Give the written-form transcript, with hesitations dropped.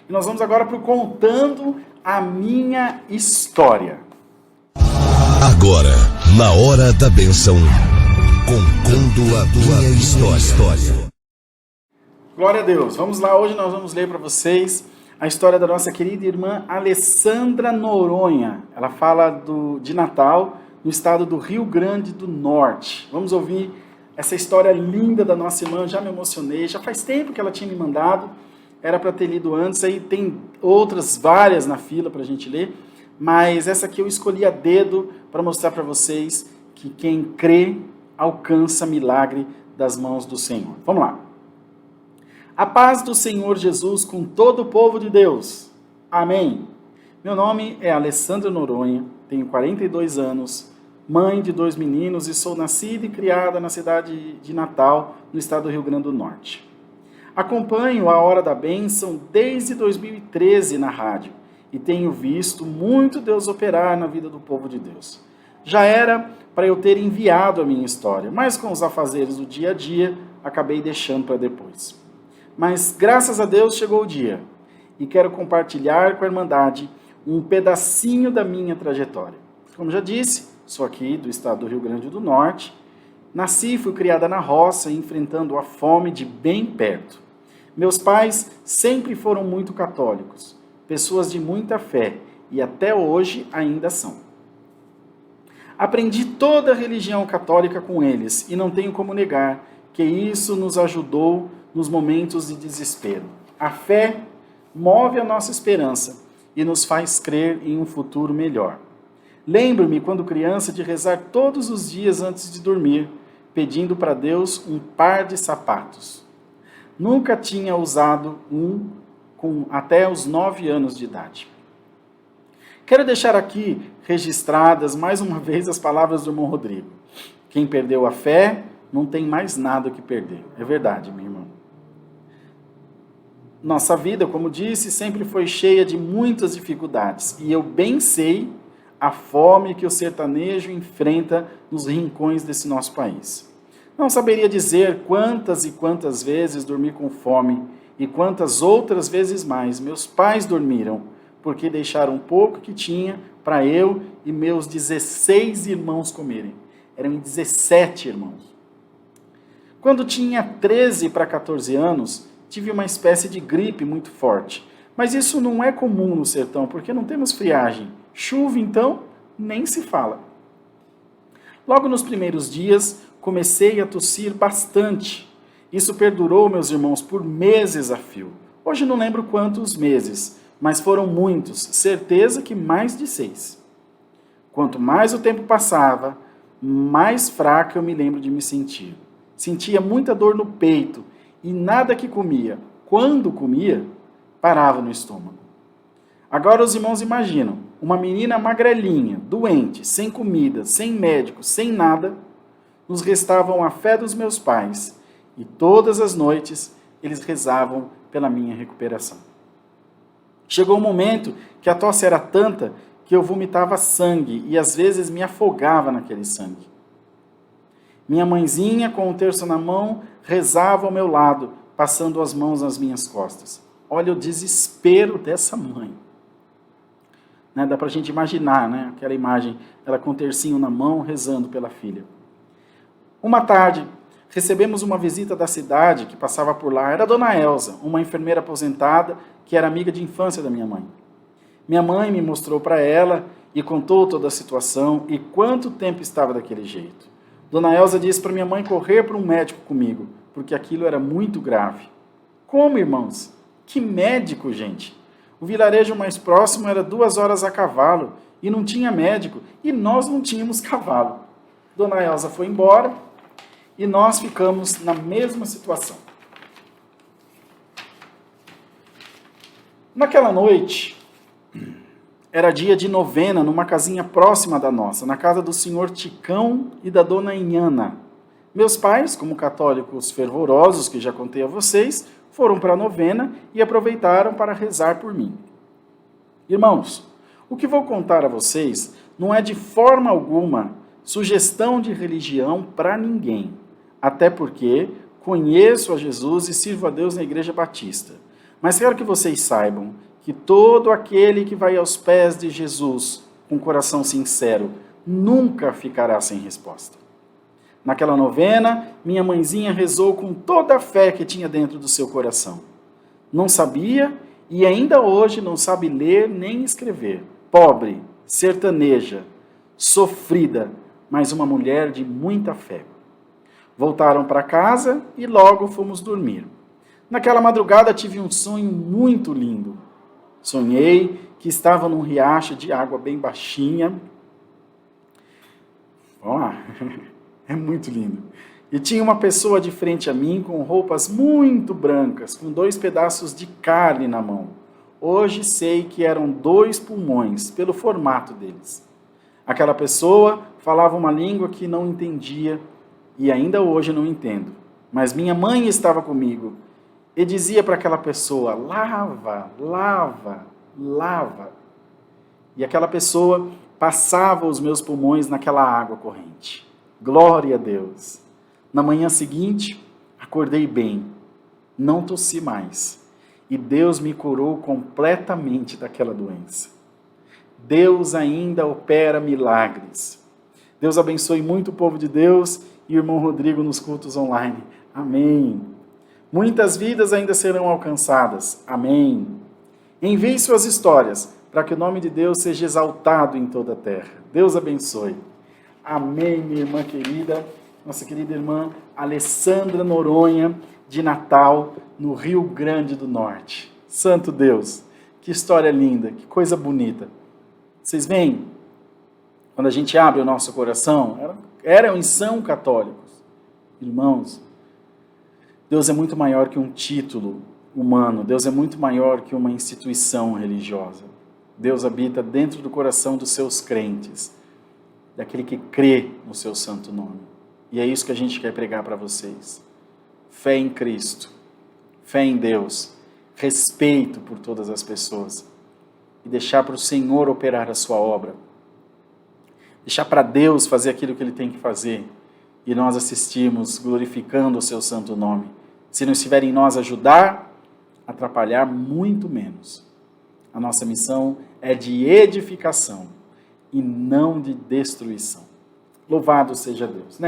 E nós vamos agora para o Contando a Minha História. Agora, na hora da bênção, Contando a Minha História. Glória a Deus. Vamos lá, hoje nós vamos ler para vocês a história da nossa querida irmã Alessandra Noronha. Ela fala de Natal, no estado do Rio Grande do Norte. Vamos ouvir essa história linda da nossa irmã. Já me emocionei, já faz tempo que ela tinha me mandado, era para ter lido antes, aí tem outras várias na fila para a gente ler, mas essa aqui eu escolhi a dedo para mostrar para vocês que quem crê alcança milagre das mãos do Senhor. Vamos lá. A paz do Senhor Jesus com todo o povo de Deus. Amém. Meu nome é Alessandra Noronha, tenho 42 anos, mãe de 2 meninos e sou nascida e criada na cidade de Natal, no estado do Rio Grande do Norte. Acompanho a Hora da Bênção desde 2013 na rádio e tenho visto muito Deus operar na vida do povo de Deus. Já era para eu ter enviado a minha história, mas com os afazeres do dia a dia, acabei deixando para depois. Mas graças a Deus chegou o dia e quero compartilhar com a Irmandade um pedacinho da minha trajetória. Como já disse, sou aqui do estado do Rio Grande do Norte, nasci e fui criada na roça, enfrentando a fome de bem perto. Meus pais sempre foram muito católicos, pessoas de muita fé e até hoje ainda são. Aprendi toda a religião católica com eles e não tenho como negar que isso nos ajudou nos momentos de desespero. A fé move a nossa esperança e nos faz crer em um futuro melhor. Lembro-me, quando criança, de rezar todos os dias antes de dormir, pedindo para Deus um par de sapatos. Nunca tinha usado um até os 9 anos de idade. Quero deixar aqui registradas mais uma vez as palavras do irmão Rodrigo. Quem perdeu a fé não tem mais nada que perder. É verdade, minha irmã. Nossa vida, como disse, sempre foi cheia de muitas dificuldades. E eu bem sei a fome que o sertanejo enfrenta nos rincões desse nosso país. Não saberia dizer quantas e quantas vezes dormi com fome e quantas outras vezes mais meus pais dormiram, porque deixaram pouco que tinha para eu e meus 16 irmãos comerem. Eram 17 irmãos. Quando tinha 13 para 14 anos, tive uma espécie de gripe muito forte. Mas isso não é comum no sertão, porque não temos friagem. Chuva, então, nem se fala. Logo nos primeiros dias, comecei a tossir bastante. Isso perdurou, meus irmãos, por meses a fio. Hoje não lembro quantos meses, mas foram muitos, certeza que mais de 6. Quanto mais o tempo passava, mais fraca eu me lembro de me sentir. Sentia muita dor no peito e nada que comia, quando comia, parava no estômago. Agora os irmãos imaginam, uma menina magrelinha, doente, sem comida, sem médico, sem nada, nos restavam a fé dos meus pais e todas as noites eles rezavam pela minha recuperação. Chegou um momento que a tosse era tanta que eu vomitava sangue e às vezes me afogava naquele sangue. Minha mãezinha, com o terço na mão, rezava ao meu lado, passando as mãos nas minhas costas. Olha o desespero dessa mãe. Né? Dá para a gente imaginar, né? Aquela imagem, ela com o tercinho na mão, rezando pela filha. Uma tarde, recebemos uma visita da cidade que passava por lá. Era a dona Elza, uma enfermeira aposentada que era amiga de infância da minha mãe. Minha mãe me mostrou para ela e contou toda a situação e quanto tempo estava daquele jeito. Dona Elza disse para minha mãe correr para um médico comigo, porque aquilo era muito grave. Como, irmãos? Que médico, gente? O vilarejo mais próximo era 2 horas a cavalo e não tinha médico e nós não tínhamos cavalo. Dona Elza foi embora e nós ficamos na mesma situação. Naquela noite, era dia de novena numa casinha próxima da nossa, na casa do senhor Ticão e da dona Inhana. Meus pais, como católicos fervorosos, que já contei a vocês, foram para a novena e aproveitaram para rezar por mim. Irmãos, o que vou contar a vocês não é de forma alguma sugestão de religião para ninguém, até porque conheço a Jesus e sirvo a Deus na Igreja Batista. Mas quero que vocês saibam que todo aquele que vai aos pés de Jesus com coração sincero nunca ficará sem resposta. Naquela novena, minha mãezinha rezou com toda a fé que tinha dentro do seu coração. Não sabia e ainda hoje não sabe ler nem escrever. Pobre, sertaneja, sofrida, mas uma mulher de muita fé. Voltaram para casa e logo fomos dormir. Naquela madrugada tive um sonho muito lindo. Sonhei que estava num riacho de água bem baixinha. Vamos lá. É muito lindo. E tinha uma pessoa de frente a mim com roupas muito brancas, com 2 pedaços de carne na mão. Hoje sei que eram 2 pulmões, pelo formato deles. Aquela pessoa falava uma língua que não entendia e ainda hoje não entendo. Mas minha mãe estava comigo e dizia para aquela pessoa: lava, lava, lava. E aquela pessoa passava os meus pulmões naquela água corrente. Glória a Deus. Na manhã seguinte, acordei bem, não tossi mais. E Deus me curou completamente daquela doença. Deus ainda opera milagres. Deus abençoe muito o povo de Deus e o irmão Rodrigo nos cultos online. Amém. Muitas vidas ainda serão alcançadas. Amém. Envie suas histórias para que o nome de Deus seja exaltado em toda a terra. Deus abençoe. Amém, minha irmã querida, nossa querida irmã Alessandra Noronha, de Natal, no Rio Grande do Norte. Santo Deus, que história linda, que coisa bonita. Vocês veem, quando a gente abre o nosso coração, eram e são católicos. Irmãos, Deus é muito maior que um título humano, Deus é muito maior que uma instituição religiosa. Deus habita dentro do coração dos seus crentes, daquele que crê no seu santo nome. E é isso que a gente quer pregar para vocês. Fé em Cristo, fé em Deus, respeito por todas as pessoas e deixar para o Senhor operar a sua obra. Deixar para Deus fazer aquilo que Ele tem que fazer e nós assistirmos glorificando o seu santo nome. Se não estiver em nós ajudar, atrapalhar muito menos. A nossa missão é de edificação e não de destruição. Louvado seja Deus, né?